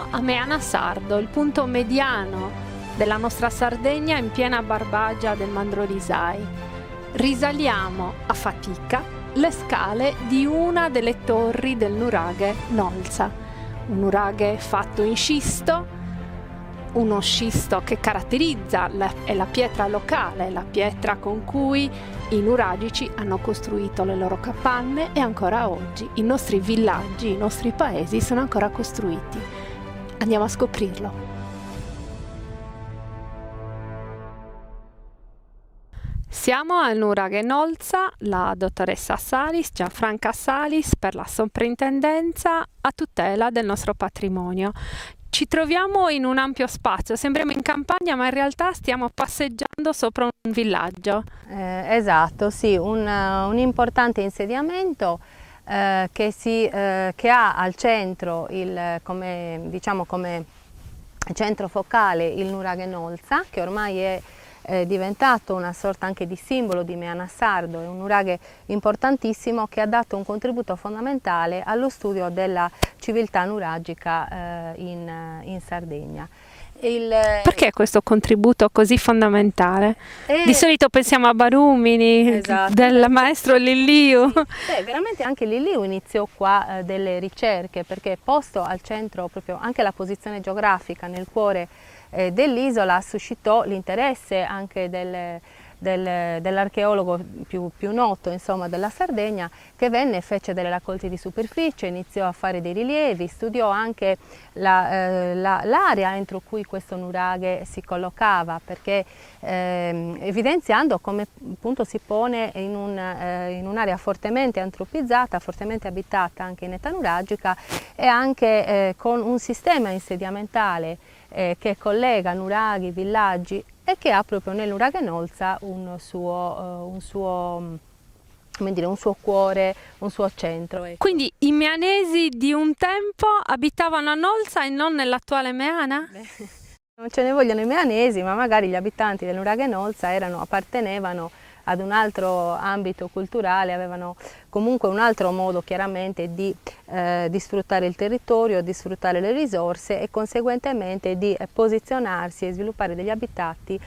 siamo a Meana Sardo, il punto mediano della nostra Sardegna in piena Barbagia del Mandrolisai. Risaliamo a fatica le scale di una delle torri del nuraghe Nolza, un nuraghe fatto in scisto, uno scisto che caratterizza è la pietra locale, la pietra con cui i nuragici hanno costruito le loro capanne e ancora oggi i nostri villaggi, i nostri paesi sono ancora costruiti. Andiamo a scoprirlo. Siamo al nuraghe Nolza, la dottoressa Salis, Gianfranca Salis, per la soprintendenza a tutela del nostro patrimonio. Ci troviamo in un ampio spazio, sembriamo in campagna ma in realtà stiamo passeggiando sopra un villaggio. Esatto, sì, un importante insediamento che ha al centro, come centro focale, il nuraghe Nolza, che ormai è diventato una sorta anche di simbolo di Meana Sardo, è un nuraghe importantissimo che ha dato un contributo fondamentale allo studio della civiltà nuragica in Sardegna. Perché questo contributo così fondamentale? Di solito pensiamo a Barumini, esatto, del maestro Lilliu. Veramente anche Lilliu iniziò qua delle ricerche, perché posto al centro proprio anche la posizione geografica nel cuore dell'isola suscitò l'interesse anche dell'archeologo più noto, insomma, della Sardegna, che venne e fece delle raccolte di superficie, iniziò a fare dei rilievi, studiò anche l'area entro cui questo nuraghe si collocava, perché evidenziando come appunto si pone in un'area fortemente antropizzata, fortemente abitata anche in età nuragica e anche con un sistema insediamentale che collega nuraghi, villaggi e che ha proprio nel nuraghe Nolza un suo cuore, un suo centro. Quindi i meanesi di un tempo abitavano a Nolza e non nell'attuale Meana? Non ce ne vogliono i meanesi, ma magari gli abitanti del nuraghe Nolza appartenevano ad un altro ambito culturale, avevano comunque un altro modo chiaramente di sfruttare il territorio, di sfruttare le risorse e conseguentemente di posizionarsi e sviluppare degli abitati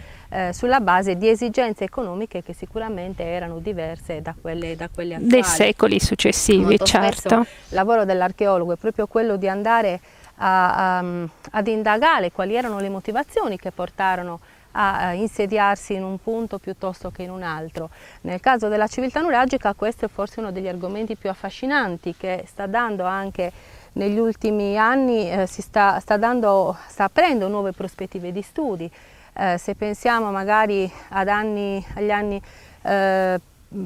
sulla base di esigenze economiche che sicuramente erano diverse da quelle attuali. Dei secoli successivi, molto certo. Spesso il lavoro dell'archeologo è proprio quello di andare ad indagare quali erano le motivazioni che portarono a insediarsi in un punto piuttosto che in un altro. Nel caso della civiltà nuragica questo è forse uno degli argomenti più affascinanti che sta dando anche negli ultimi anni, sta aprendo nuove prospettive di studi. Se pensiamo magari agli anni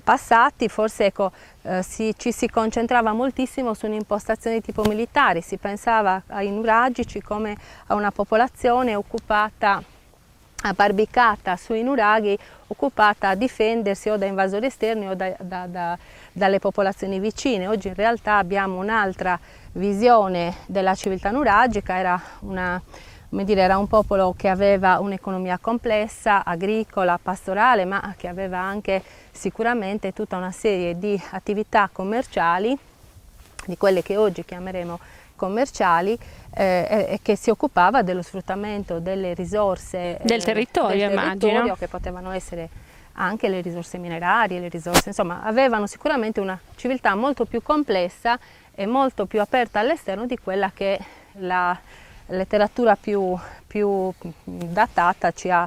passati, forse ecco, ci si concentrava moltissimo su un'impostazione di tipo militare, si pensava ai nuragici come a una popolazione occupata, abbarbicata sui nuraghi, occupata a difendersi o da invasori esterni o dalle popolazioni vicine. Oggi in realtà abbiamo un'altra visione della civiltà nuragica, era un popolo che aveva un'economia complessa, agricola, pastorale, ma che aveva anche sicuramente tutta una serie di attività commerciali, di quelle che oggi chiameremo commerciali, e che si occupava dello sfruttamento delle risorse del territorio, immagino, che potevano essere anche le risorse minerarie, le risorse, insomma, avevano sicuramente una civiltà molto più complessa e molto più aperta all'esterno di quella che la letteratura più datata ci ha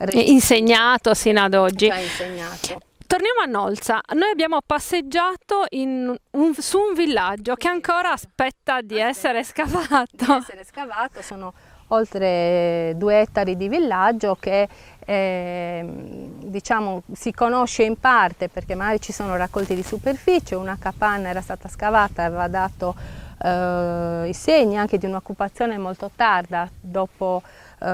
insegnato sino ad oggi. Ci ha insegnato. Torniamo a Nolza. Noi abbiamo passeggiato su un villaggio che ancora aspetta di essere scavato. Sono oltre 2 ettari di villaggio che si conosce in parte perché magari ci sono raccolti di superficie, una capanna era stata scavata, aveva dato i segni anche di un'occupazione molto tarda,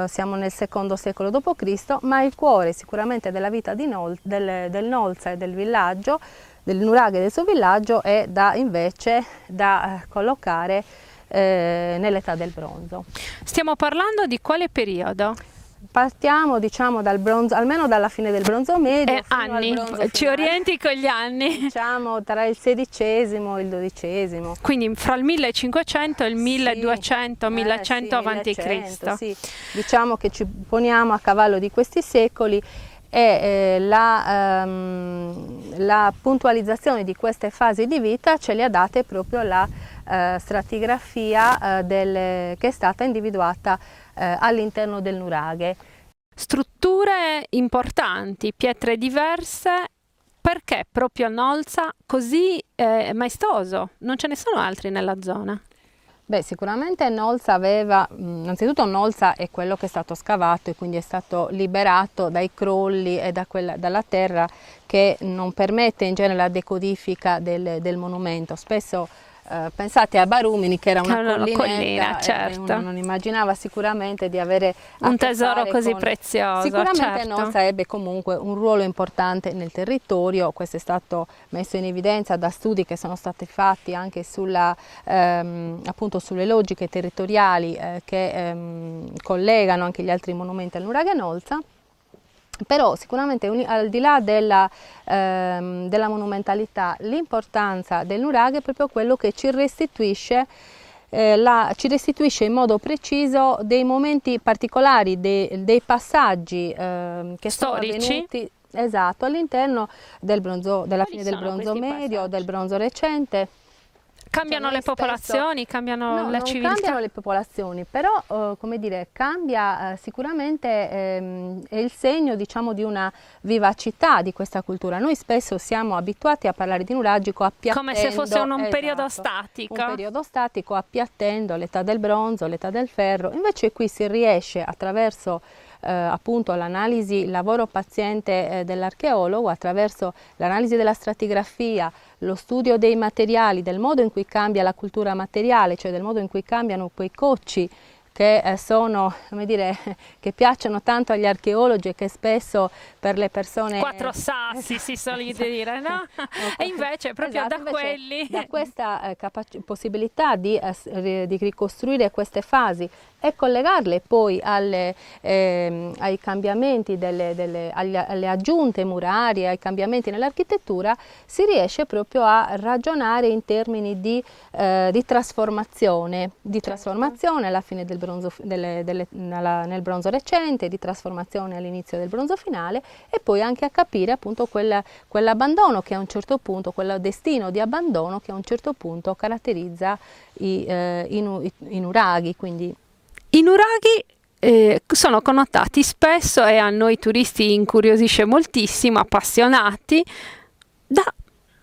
siamo nel secondo secolo d.C., ma il cuore sicuramente della vita del Nolza e del villaggio, del nuraghe e del suo villaggio, è invece da collocare nell'età del bronzo. Stiamo parlando di quale periodo? partiamo diciamo dal bronzo, almeno dalla fine del bronzo medio, fino anni, al bronzo ci finale. orienti con gli anni. Diciamo tra il XVI e il XII. Quindi fra il 1500 e il 1200, 1100 avanti 1100, Cristo. sì. Diciamo che ci poniamo a cavallo di questi secoli e la puntualizzazione di queste fasi di vita ce le ha date proprio la stratigrafia che è stata individuata all'interno del nuraghe. Strutture importanti, pietre diverse, perché proprio Nolsa così maestoso? Non ce ne sono altri nella zona? Beh, sicuramente Nolsa aveva, innanzitutto Nolsa è quello che è stato scavato e quindi è stato liberato dai crolli e dalla terra che non permette in genere la decodifica del monumento. Spesso pensate a Barumini che era una collina, certo. Uno non immaginava sicuramente di avere un tesoro così prezioso. Sicuramente certo. Nolsa ebbe comunque un ruolo importante nel territorio, questo è stato messo in evidenza da studi che sono stati fatti anche appunto sulle logiche territoriali che collegano anche gli altri monumenti al nuraghe Nolsa. Però sicuramente al di là della monumentalità, l'importanza del nuraghe è proprio quello che ci restituisce in modo preciso dei momenti particolari, dei passaggi che sono avvenuti all'interno della fine del bronzo medio, del bronzo recente. Cambiano le popolazioni, cambiano la civiltà? Non cambiano le popolazioni, però come dire, cambia sicuramente è il segno diciamo di una vivacità di questa cultura. Noi spesso siamo abituati a parlare di nuragico appiattendo, come se fosse un periodo statico. Un periodo statico appiattendo l'età del bronzo, l'età del ferro, invece qui si riesce attraverso appunto l'analisi, il lavoro paziente dell'archeologo, attraverso l'analisi della stratigrafia, lo studio dei materiali, del modo in cui cambia la cultura materiale, cioè del modo in cui cambiano quei cocci che sono, come dire, che piacciono tanto agli archeologi e che spesso per le persone... Quattro sassi si soliti dire, no? E invece proprio quelli... Da questa possibilità di ricostruire queste fasi e collegarle poi ai cambiamenti, alle aggiunte murarie, ai cambiamenti nell'architettura, si riesce proprio a ragionare in termini di trasformazione, alla fine del bronzo, nel bronzo recente, di trasformazione all'inizio del bronzo finale, e poi anche a capire appunto quell'abbandono che a un certo punto, quel destino di abbandono che a un certo punto caratterizza i nuraghi. Quindi i nuraghi sono connotati spesso, e a noi turisti incuriosisce moltissimo, appassionati, da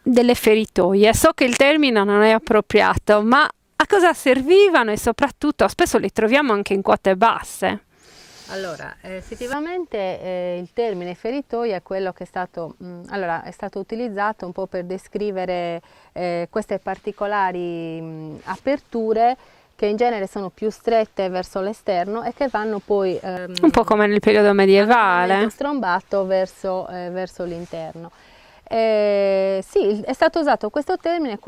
delle feritoie. So che il termine non è appropriato, ma a cosa servivano e soprattutto spesso li troviamo anche in quote basse? Allora, effettivamente il termine feritoia è quello che è stato utilizzato un po' per descrivere queste particolari aperture che in genere sono più strette verso l'esterno e che vanno poi un po' come nel periodo medievale, strombato verso l'interno. Sì, è stato usato questo termine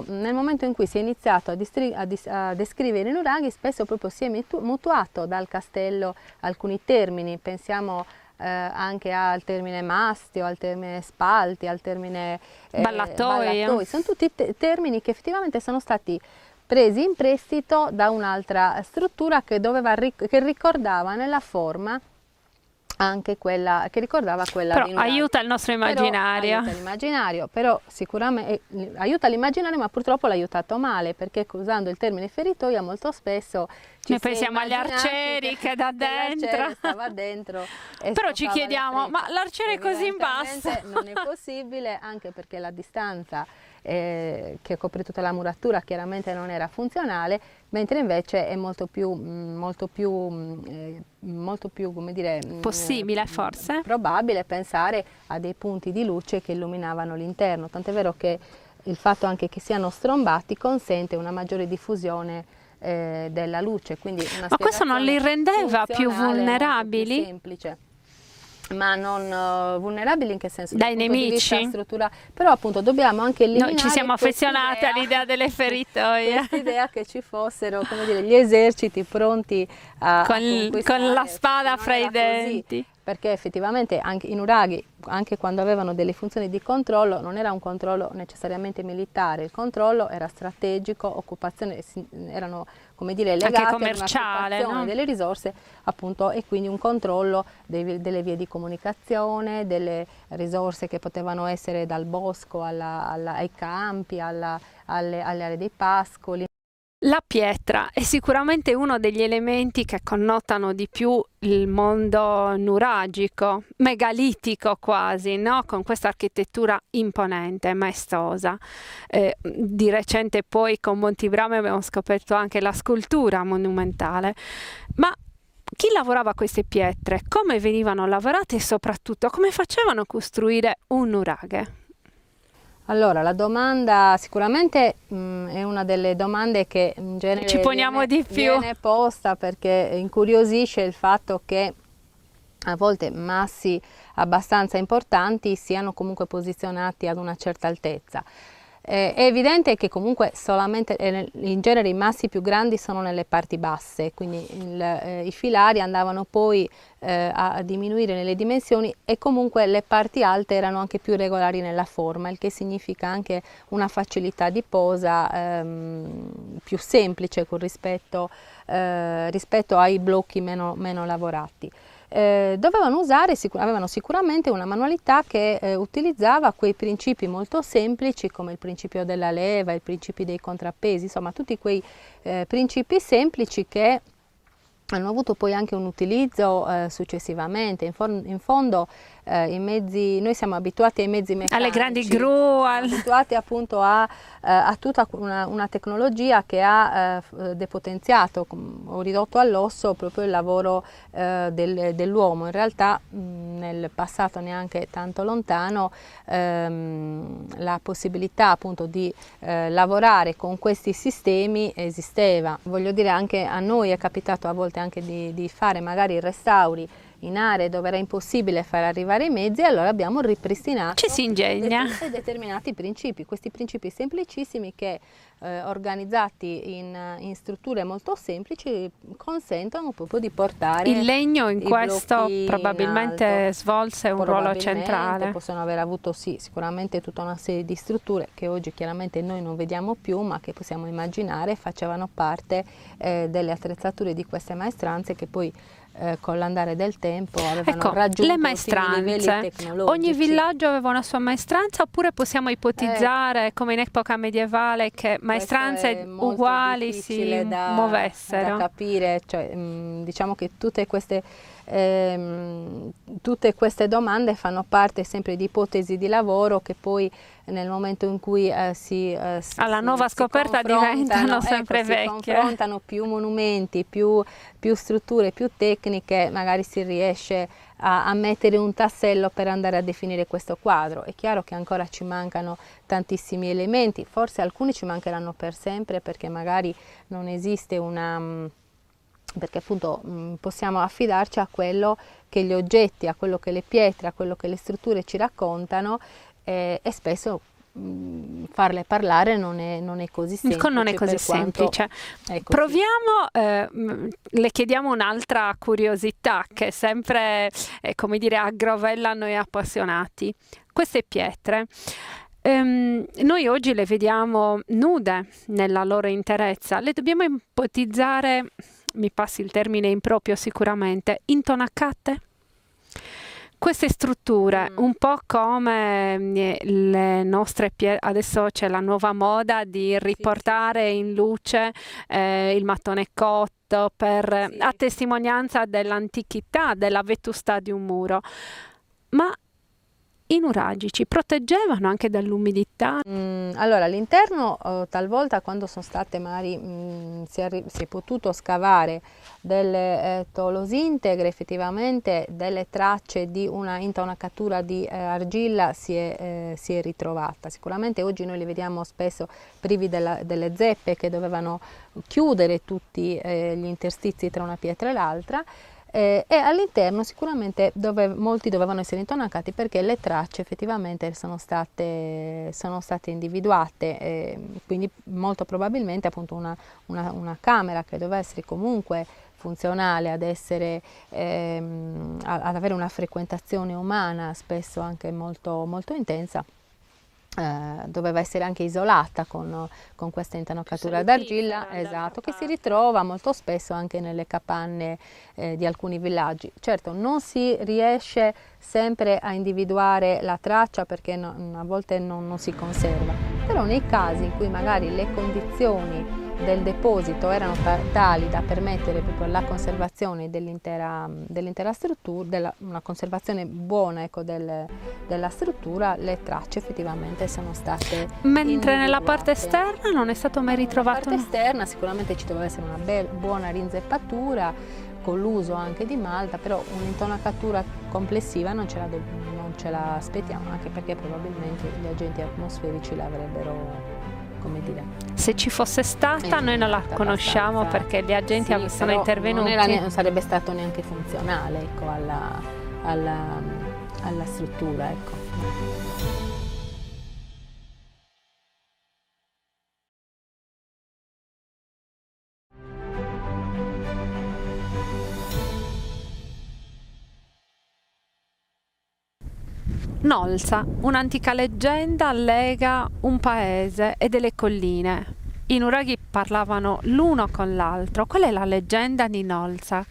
nel momento in cui si è iniziato a descrivere i nuraghi, spesso proprio si è mutuato dal castello alcuni termini. Pensiamo anche al termine mastio, al termine spalti, al termine ballatoi. Sono tutti termini che effettivamente sono stati presi in prestito da un'altra struttura che ricordava nella forma anche quella che ricordava quella però di nuraghe. Aiuta il nostro immaginario. Aiuta l'immaginario, però sicuramente aiuta l'immaginario, ma purtroppo l'ha aiutato male, perché usando il termine feritoia molto spesso noi pensiamo agli arcieri che da dentro stava dentro però ci chiediamo, ma l'arciere è così in basso? Non è possibile, anche perché la distanza che copre tutta la muratura chiaramente non era funzionale, mentre invece è molto più come dire, possibile, forse probabile pensare a dei punti di luce che illuminavano l'interno, tant'è vero che il fatto anche che siano strombati consente una maggiore diffusione della luce, quindi una ma questo non li rendeva più vulnerabili? Più semplice. ma non vulnerabili in che senso? Dai nemici? Però appunto dobbiamo anche eliminare. Noi ci siamo affezionati all'idea delle feritoie. Quest'idea che ci fossero, come dire, gli eserciti pronti a con la spada fra i denti. Perché effettivamente anche i nuraghi, anche quando avevano delle funzioni di controllo, non era un controllo necessariamente militare, il controllo era strategico, occupazione, erano, come dire, legate anche commerciale, ad un'occupazione delle risorse, appunto, e quindi un controllo delle vie di comunicazione, delle risorse che potevano essere dal bosco ai campi, alle aree dei pascoli. La pietra è sicuramente uno degli elementi che connotano di più il mondo nuragico, megalitico quasi, no? Con questa architettura imponente, maestosa. Di recente poi con Montibrame abbiamo scoperto anche la scultura monumentale. Ma chi lavorava queste pietre? Come venivano lavorate e soprattutto come facevano a costruire un nuraghe? Allora, la domanda sicuramente è una delle domande che in genere ci poniamo di più. Viene posta, perché incuriosisce il fatto che a volte massi abbastanza importanti siano comunque posizionati ad una certa altezza. È evidente che comunque solamente in genere i massi più grandi sono nelle parti basse, quindi i filari andavano poi a diminuire nelle dimensioni, e comunque le parti alte erano anche più regolari nella forma, il che significa anche una facilità di posa più semplice rispetto ai blocchi meno lavorati. Avevano sicuramente una manualità che utilizzava quei principi molto semplici, come il principio della leva, i principi dei contrappesi, insomma tutti quei principi semplici che hanno avuto poi anche un utilizzo successivamente. In fondo noi siamo abituati ai mezzi meccanici, alle grandi gru, abituati appunto a tutta una tecnologia che ha depotenziato o ridotto all'osso proprio il lavoro dell'uomo. In realtà nel passato neanche tanto lontano la possibilità appunto di lavorare con questi sistemi esisteva. Voglio dire, anche a noi è capitato a volte anche di fare magari restauri in aree dove era impossibile far arrivare i mezzi, e allora abbiamo ripristinato ci si ingegna determinati principi, questi principi semplicissimi che organizzati in strutture molto semplici consentono proprio di portare il legno in questo probabilmente svolse un ruolo centrale. Possono aver avuto sicuramente tutta una serie di strutture che oggi chiaramente noi non vediamo più, ma che possiamo immaginare facevano parte delle attrezzature di queste maestranze, che poi con l'andare del tempo avevano raggiunto le maestranze. Livelli tecnologici. Ogni villaggio aveva una sua maestranza, oppure possiamo ipotizzare come in epoca medievale che maestranze uguali si muovessero? Da capire, cioè, diciamo che tutte queste domande fanno parte sempre di ipotesi di lavoro che poi nel momento in cui alla nuova scoperta diventano sempre vecchie. Si confrontano più monumenti, più strutture, più tecniche, magari si riesce a mettere un tassello per andare a definire questo quadro. È chiaro che ancora ci mancano tantissimi elementi, forse alcuni ci mancheranno per sempre, perché magari non esiste perché appunto possiamo affidarci a quello che gli oggetti, a quello che le pietre, a quello che le strutture ci raccontano, e spesso farle parlare non è così semplice. Non è così semplice. Proviamo, le chiediamo un'altra curiosità che sempre, come dire, aggrovella noi appassionati. Queste pietre, noi oggi le vediamo nude nella loro interezza, le dobbiamo ipotizzare, mi passi il termine improprio sicuramente, intonacate? Queste strutture, un po' come le nostre pietre, adesso c'è la nuova moda di riportare in luce il mattone cotto a testimonianza dell'antichità, della vetustà di un muro. Ma i nuragici proteggevano anche dall'umidità? Allora, all'interno talvolta, quando sono state magari si è potuto scavare delle tolosintegre, effettivamente delle tracce di una intonacatura di argilla si è ritrovata. Sicuramente oggi noi li vediamo spesso privi delle zeppe che dovevano chiudere tutti gli interstizi tra una pietra e l'altra. e all'interno sicuramente molti dovevano essere intonacati perché le tracce effettivamente sono state individuate, quindi molto probabilmente appunto una camera che doveva essere comunque funzionale ad avere una frequentazione umana spesso anche molto, molto intensa. Doveva essere anche isolata con questa intonacatura d'argilla, esatto, che si ritrova molto spesso anche nelle capanne di alcuni villaggi. Certo, non si riesce sempre a individuare la traccia perché a volte non si conserva, però nei casi in cui magari le condizioni del deposito erano tali da permettere proprio la conservazione dell'intera struttura, una conservazione buona, ecco, della struttura, le tracce effettivamente sono state Mentre nella parte esterna non è stato mai ritrovato? Nella parte esterna sicuramente ci doveva essere una buona rinzeppatura con l'uso anche di malta, però un'intonacatura complessiva non ce la aspettiamo, anche perché probabilmente gli agenti atmosferici l'avrebbero, come dire. Se ci fosse stata noi non la conosciamo perché gli agenti sono intervenuti. Non sarebbe stato neanche funzionale, ecco, alla struttura, ecco. Nolsa, un'antica leggenda lega un paese e delle colline. I nuraghi parlavano l'uno con l'altro. Qual è la leggenda di Nolsa?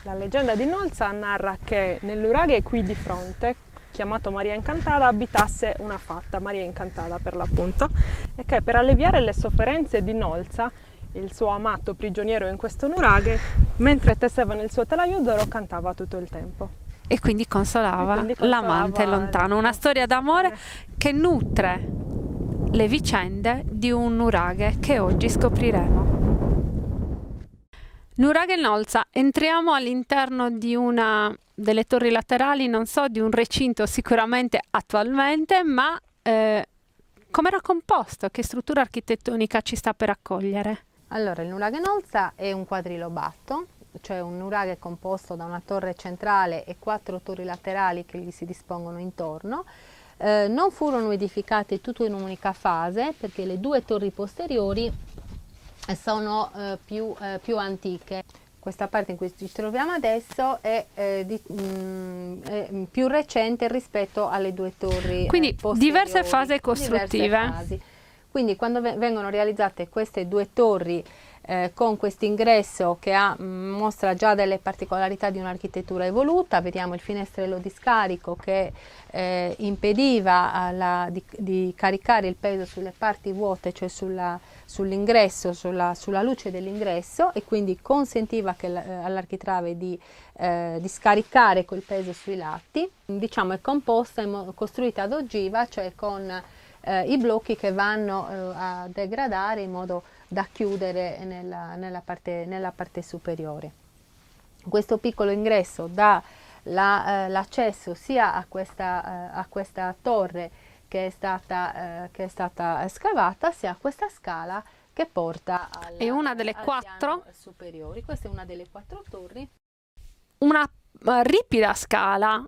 La leggenda di Nolsa narra che nel nuraghe qui di fronte, chiamato Maria Incantata, abitasse una fatta, Maria Incantata per l'appunto, e che per alleviare le sofferenze di Nolsa, il suo amato prigioniero in questo nuraghe, mentre tesseva nel suo telaio d'oro, cantava tutto il tempo. E quindi consolava l'amante lontano. Una storia d'amore che nutre le vicende di un nuraghe che oggi scopriremo. Nuraghe Nolsa, entriamo all'interno di una delle torri laterali, non so, di un recinto sicuramente attualmente, ma come era composto? Che struttura architettonica ci sta per accogliere? Allora, il nuraghe Nolsa è un quadrilobato, cioè un nuraghe composto da una torre centrale e 4 torri laterali che gli si dispongono intorno. Non furono edificate tutte in un'unica fase perché le 2 torri posteriori sono più antiche. Questa parte in cui ci troviamo adesso è più recente rispetto alle 2 torri quindi posteriori. Diverse fasi costruttive. Diverse fasi. Quindi quando vengono realizzate queste 2 torri con questo ingresso che mostra già delle particolarità di un'architettura evoluta, vediamo il finestrello di scarico che impediva di caricare il peso sulle parti vuote, cioè sull'ingresso, sulla luce dell'ingresso, e quindi consentiva all'architrave di scaricare quel peso sui lati. Diciamo è composta, costruita ad ogiva, cioè con i blocchi che vanno a degradare in modo da chiudere nella parte superiore. Questo piccolo ingresso dà l'accesso sia a questa torre che è stata scavata, sia a questa scala che porta è una delle 4 superiori. Questa è una delle 4 torri. Una ripida scala,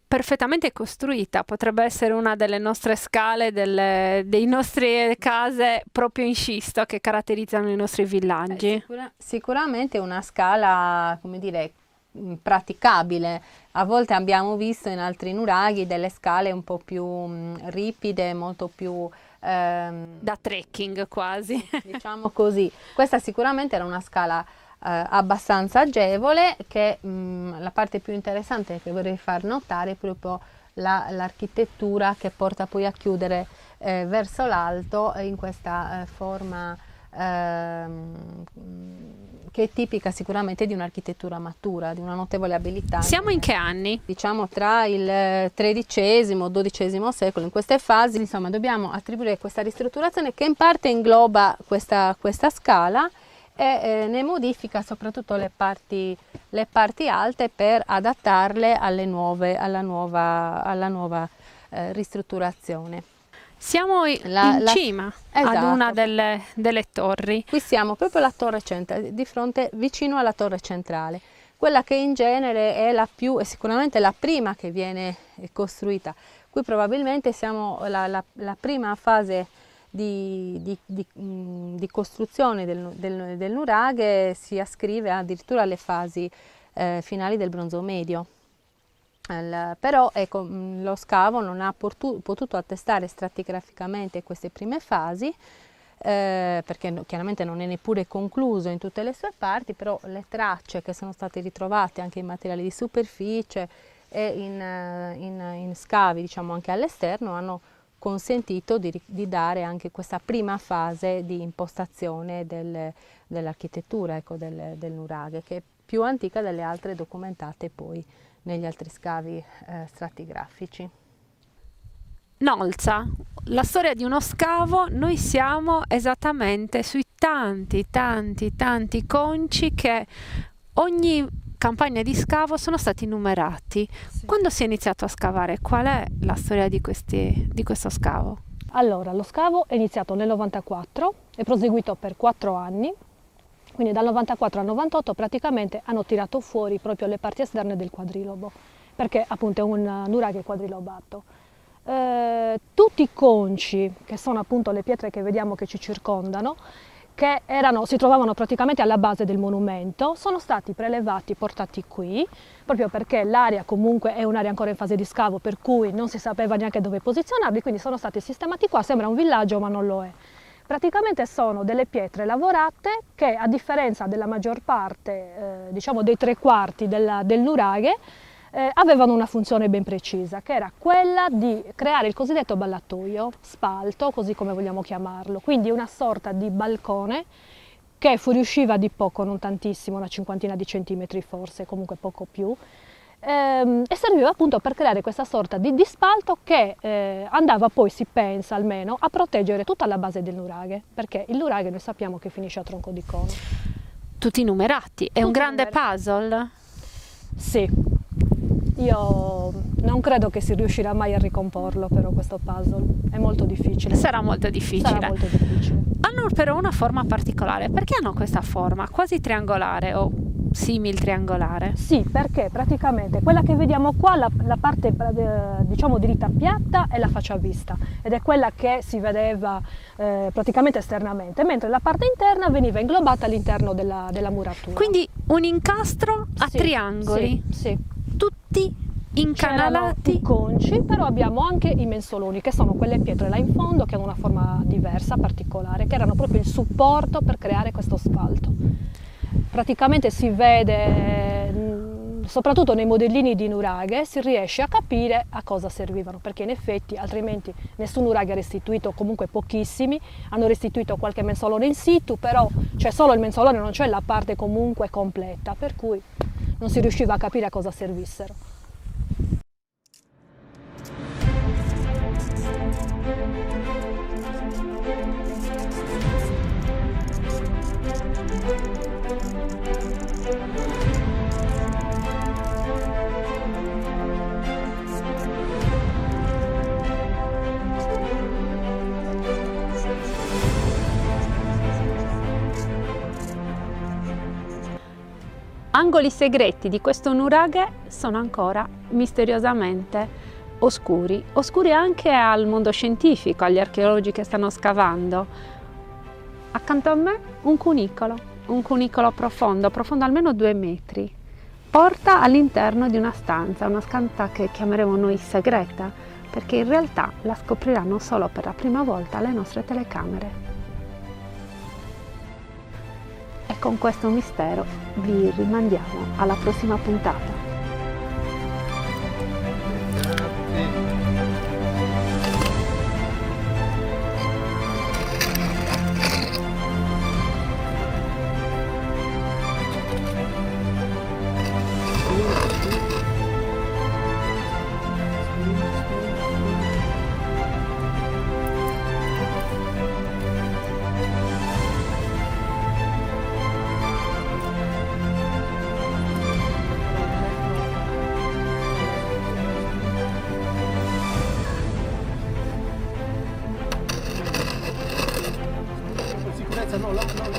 perfettamente costruita, potrebbe essere una delle nostre scale, dei nostre case proprio in scisto che caratterizzano i nostri villaggi. Sicuramente una scala, come dire, praticabile. A volte abbiamo visto in altri nuraghi delle scale un po' più ripide, molto più da trekking quasi. Diciamo così. Questa sicuramente era una scala abbastanza agevole, che la parte più interessante che vorrei far notare è proprio l'architettura che porta poi a chiudere verso l'alto in questa forma che è tipica sicuramente di un'architettura matura, di una notevole abilità. Siamo in che anni? Diciamo tra il XIII e XII secolo, in queste fasi, insomma, dobbiamo attribuire questa ristrutturazione che in parte ingloba questa scala e ne modifica soprattutto le parti alte per adattarle alla nuova ristrutturazione. Siamo in cima ad una delle torri. Qui siamo proprio alla torre centrale, di fronte, vicino alla torre centrale. quella che in genere è la più, è sicuramente la prima che viene costruita. Qui probabilmente siamo la prima fase di costruzione del nuraghe si ascrive addirittura alle fasi finali del bronzo medio. Però ecco, lo scavo non ha potuto attestare stratigraficamente queste prime fasi, perché chiaramente non è neppure concluso in tutte le sue parti, però le tracce che sono state ritrovate anche in materiali di superficie e in scavi, diciamo, anche all'esterno, hanno consentito di dare anche questa prima fase di impostazione dell'architettura, ecco, del nuraghe, che è più antica delle altre documentate poi negli altri scavi stratigrafici. Nolza, la storia di uno scavo, noi siamo esattamente sui tanti conci che ogni campagna di scavo sono stati numerati. Sì. Quando si è iniziato a scavare? Qual è la storia di questo scavo? Allora, lo scavo è iniziato nel 94, è proseguito per 4 anni, quindi dal 94 al 98 praticamente hanno tirato fuori proprio le parti esterne del quadrilobo, perché appunto è un nuraghe quadrilobato. Tutti i conci, che sono appunto le pietre che vediamo che ci circondano, che si trovavano praticamente alla base del monumento, sono stati prelevati e portati qui, proprio perché l'area comunque è un'area ancora in fase di scavo, per cui non si sapeva neanche dove posizionarli, quindi sono stati sistemati qua. Sembra un villaggio ma non lo è. Praticamente sono delle pietre lavorate che, a differenza della maggior parte, diciamo dei 3/4 del nuraghe, avevano una funzione ben precisa, che era quella di creare il cosiddetto ballatoio, spalto, così come vogliamo chiamarlo, quindi una sorta di balcone che fuoriusciva di poco, non tantissimo, una cinquantina di centimetri forse, comunque poco più, e serviva appunto per creare questa sorta di spalto che andava poi, si pensa almeno, a proteggere tutta la base del nuraghe, perché il nuraghe noi sappiamo che finisce a tronco di cono. Tutti numerati, è un grande puzzle? Sì. Io non credo che si riuscirà mai a ricomporlo, però questo puzzle è molto difficile. Sarà molto difficile. Sarà molto difficile. Hanno però una forma particolare. Perché hanno questa forma quasi triangolare o simil triangolare? Sì, perché praticamente quella che vediamo qua, la parte diciamo diritta piatta, è la faccia vista ed è quella che si vedeva praticamente esternamente, mentre la parte interna veniva inglobata all'interno della muratura. Quindi un incastro a sì, triangoli. Sì, sì. Tutti incanalati. I conci, però abbiamo anche i mensoloni, che sono quelle pietre là in fondo che hanno una forma diversa, particolare, che erano proprio il supporto per creare questo spalto. Praticamente si vede, soprattutto nei modellini di nuraghe, si riesce a capire a cosa servivano, perché in effetti altrimenti nessun nuraghe ha restituito, comunque pochissimi, hanno restituito qualche mensolone in situ, però c'è solo il mensolone, non c'è la parte comunque completa, per cui non si riusciva a capire a cosa servissero. Angoli segreti di questo nuraghe sono ancora misteriosamente oscuri anche al mondo scientifico, agli archeologi che stanno scavando. Accanto a me un cunicolo profondo almeno 2 metri, porta all'interno di una stanza che chiameremo noi segreta, perché in realtà la scopriranno solo per la prima volta le nostre telecamere. E con questo mistero vi rimandiamo alla prossima puntata. No,